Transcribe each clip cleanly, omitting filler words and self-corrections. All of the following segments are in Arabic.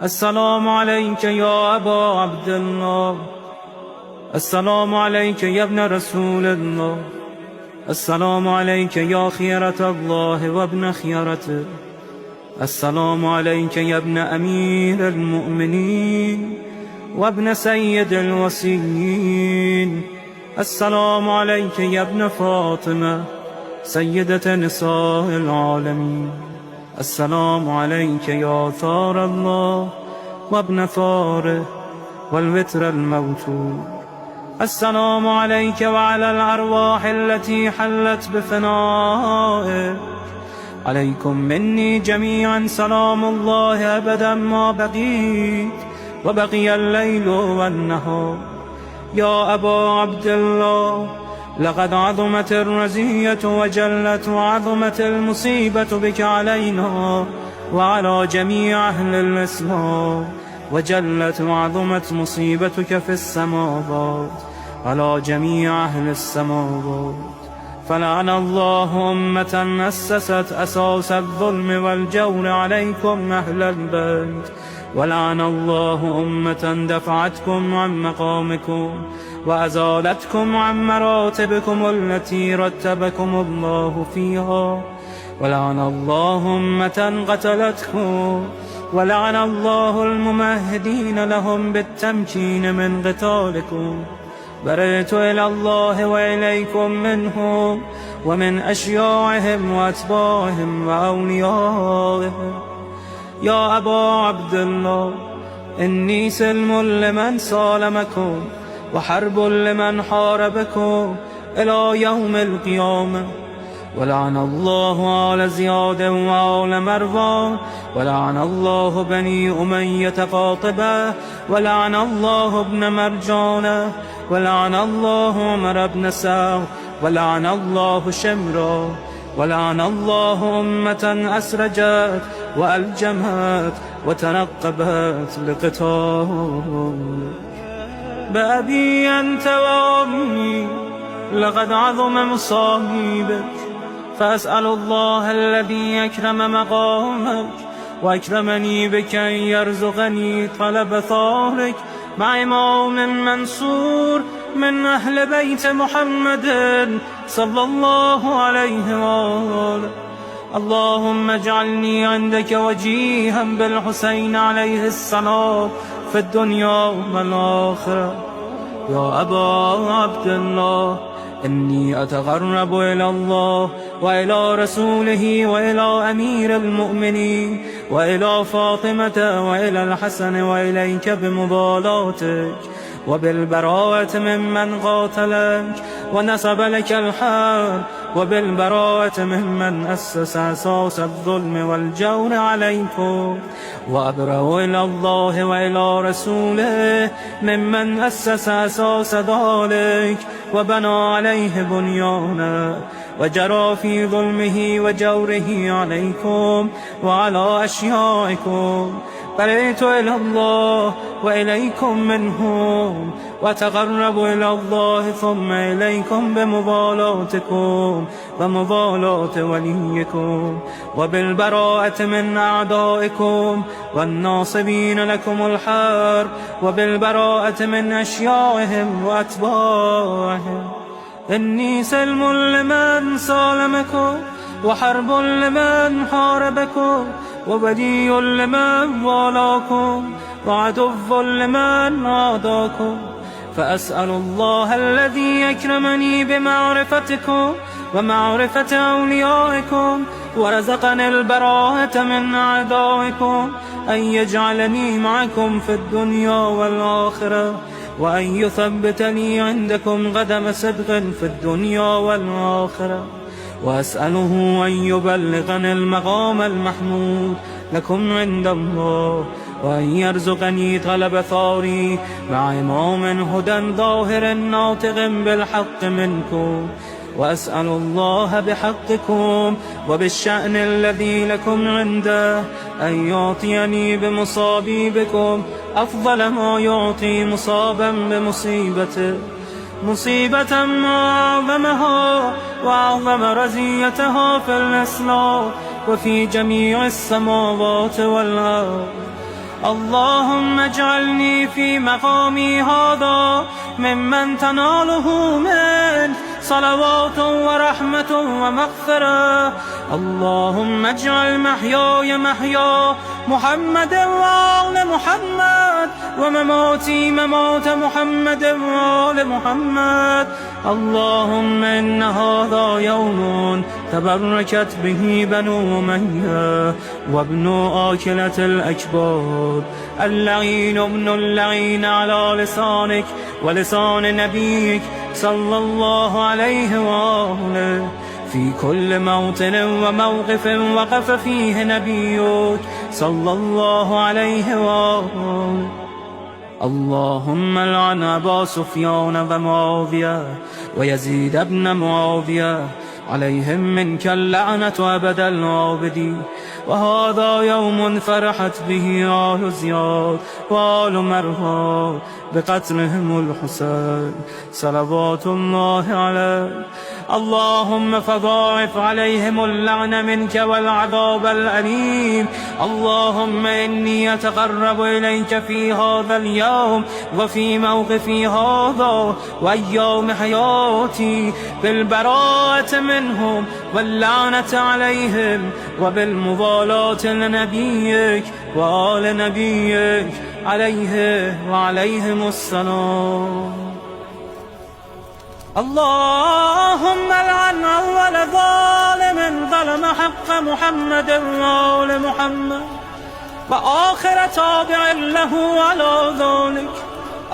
السلام عليك يا أبا عبد الله. السلام عليك يا ابن رسول الله. السلام عليك يا خيرة الله وابن خيرته. السلام عليك يا ابن أمير المؤمنين وابن سيد الوصيين. السلام عليك يا ابن فاطمة سيدة نساء العالمين. السلام عليك يا ثار الله وابن ثاره والوتر الموتور. السلام عليك وعلى الأرواح التي حلت بفنائك. عليكم مني جميعا سلام الله أبدا ما بقيت وبقي الليل والنهار. يا أبا عبد الله، لقد عظمت الرزية وجلت وعظمت المصيبة بك علينا وعلى جميع أهل الإسلام، وجلت وعظمت مصيبتك في السماوات على جميع أهل السماوات. فلعن الله أمة أسست أساس الظلم والجور عليكم أهل البيت، ولعن الله أمة دفعتكم عن مقامكم وأزالتكم عن مراتبكم التي رتبكم الله فيها، ولعن الله أمة قتلتكم، ولعن الله الممهدين لهم بالتمكين من قتالكم. برئت إلى الله وإليكم منهم ومن أشياعهم وأتباعهم وأوليائهم. يا أبا عبد الله، إني سلم لمن سالمكم وحرب لمن حاربكم إلى يوم القيامة. ولعن الله آل زياد وآل مروان، ولعن الله بني أمية قاطبة، ولعن الله ابن مرجانة، ولعن الله عمر بن سعد، ولعن الله شمرا، ولعن الله أمة أسرجت وألجمت وتنقبت لقتال. بأبي أنت وأمي لقد عظم مصائبك، فأسأل الله الذي أكرم مقامك وأكرمني بك أن يرزقني طلب ثارك مع إمام منصور من أهل بيت محمد صلى الله عليه وآله. اللهم اجعلني عندك وجيها بالحسين عليه السلام في الدنيا والآخرة. يا أبا عبد الله، إني أتقرب إلى الله وإلى رسوله وإلى أمير المؤمنين وإلى فاطمة وإلى الحسن وإليك بمبالاتك وبالبراءة ممن قاتلك ونسب لك الحرب، وبالبراءة ممن أسس أساس الظلم والجور عليكم. وأبرأ إلى الله وإلى رسوله ممن أسس أساس ذلك وبنى عليه بنيانا وجرى في ظلمه وجوره عليكم وعلى أشيائكم. برئت إلى الله وإليكم منهم، وتقرب إلى الله ثم إليكم بمبالاتكم ومبالاة وليكم، وبالبراءة من أعدائكم والناصبين لكم الحرب، وبالبراءة من أشيائهم وأتباعهم. إني سلم لمن سالمكم وحرب لمن حاربكم وولي لمن والاكم وعدو لمن عاداكم. فأسأل الله الذي أكرمني بمعرفتكم ومعرفة أوليائكم ورزقني البراءة من أعدائكم أن يجعلني معكم في الدنيا والآخرة، وأن يثبت لي عندكم قدم صدق في الدنيا والآخرة. وأسأله أن يبلغني المقام المحمود لكم عند الله، وأن يرزقني طلب ثاري مع إمام هدى ظاهر ناطق بالحق منكم. وأسأل الله بحقكم وبالشأن الذي لكم عنده أن يعطيني بمصابيبكم أفضل ما يعطي مصابا بمصيبته، مصيبة ما أعظمها وأعظم رزيتها في الإسلام وفي جميع السماوات والأرض. اللهم اجعلني في مقامي هذا ممن تناله منك صلوات ورحمة ومغفرة. اللهم اجعل محياي محيا محمد وآل محمد، ومماتي ممات محمد وآل محمد. اللهم إن هذا يوم تبركت به بنو أمية وابن آكلة الأكباد، اللعين ابن اللعين على لسانك ولسان نبيك صلى الله عليه وآله، في كل موطن وموقف وقف فيه نبيك صلى الله عليه وآله. اللهم لعن أبا سفيان ومعاوية ويزيد بن معاوية، عليهم منك اللعنة أبد الآبدين. وهذا يوم فرحت به آل زياد وآل مروان بقتلهم الحسين صلوات الله عليه. اللهم فضاعف عليهم اللعن منك والعذاب الأليم. اللهم إني أتقرب إليك في هذا اليوم وفي موقفي هذا وأيام حياتي بالبراءة منهم واللعنة عليهم وبالموالاة لنبيك وآل نبيك عليه وعليهم السلام. اللهم لعن أول ظالم ظلم حق محمد وآل محمد، وآخر تابع له على ذلك.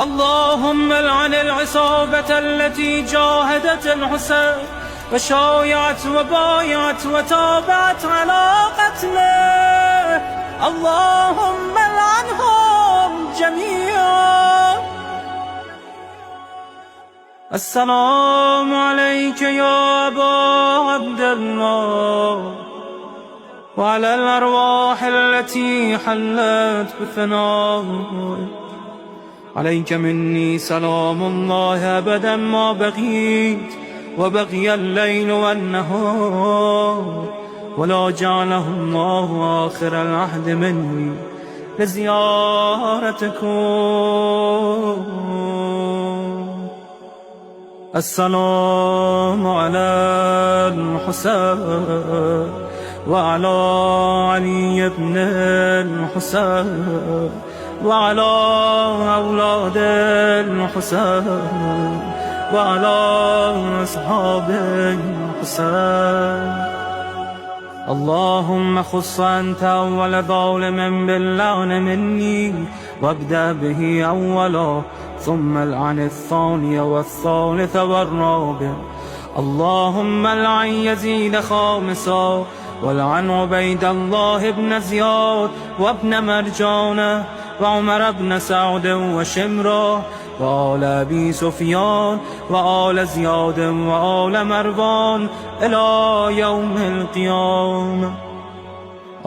اللهم لعن العصابة التي جاهدت الحسين وشايعت وبايعت وتابعت على قتله. اللهم لعنهم جميعا. السلام عليك يا أبا عبد الله، وعلى الأرواح التي حلت بفنائك. عليك مني سلام الله أبدا ما بقيت وبقي الليل والنهار، ولا جعله الله آخر العهد مني لزيارتكم. السلام على الحسين وعلى علي بن الحسين وعلى أولاد الحسين وعلى أصحاب الحسين. اللهم خص أنت أول ظالم باللعن مني، وابدأ به أولا ثم العن الثاني والثالث والرابع. اللهم لعن يزيد خامسا، ولعن عبيد الله بن زياد وابن مرجانة وعمر بن سعد وشمرة وآل أبي سفيان وآل زياد وآل مروان إلى يوم القيامة.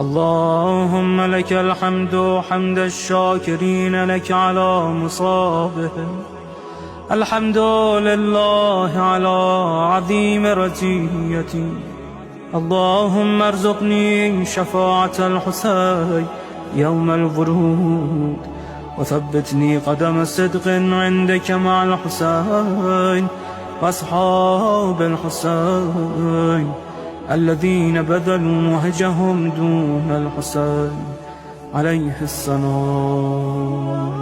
اللهم لك الحمد حمد الشاكرين لك على مصابهم. الحمد لله على عظيم رزيتي. اللهم ارزقني شفاعة الحسين يوم الورود، وثبتني قدم صدق عندك مع الحسين وأصحاب الحسين الذين بذلوا وهجهم دون الحسين عليه السلام.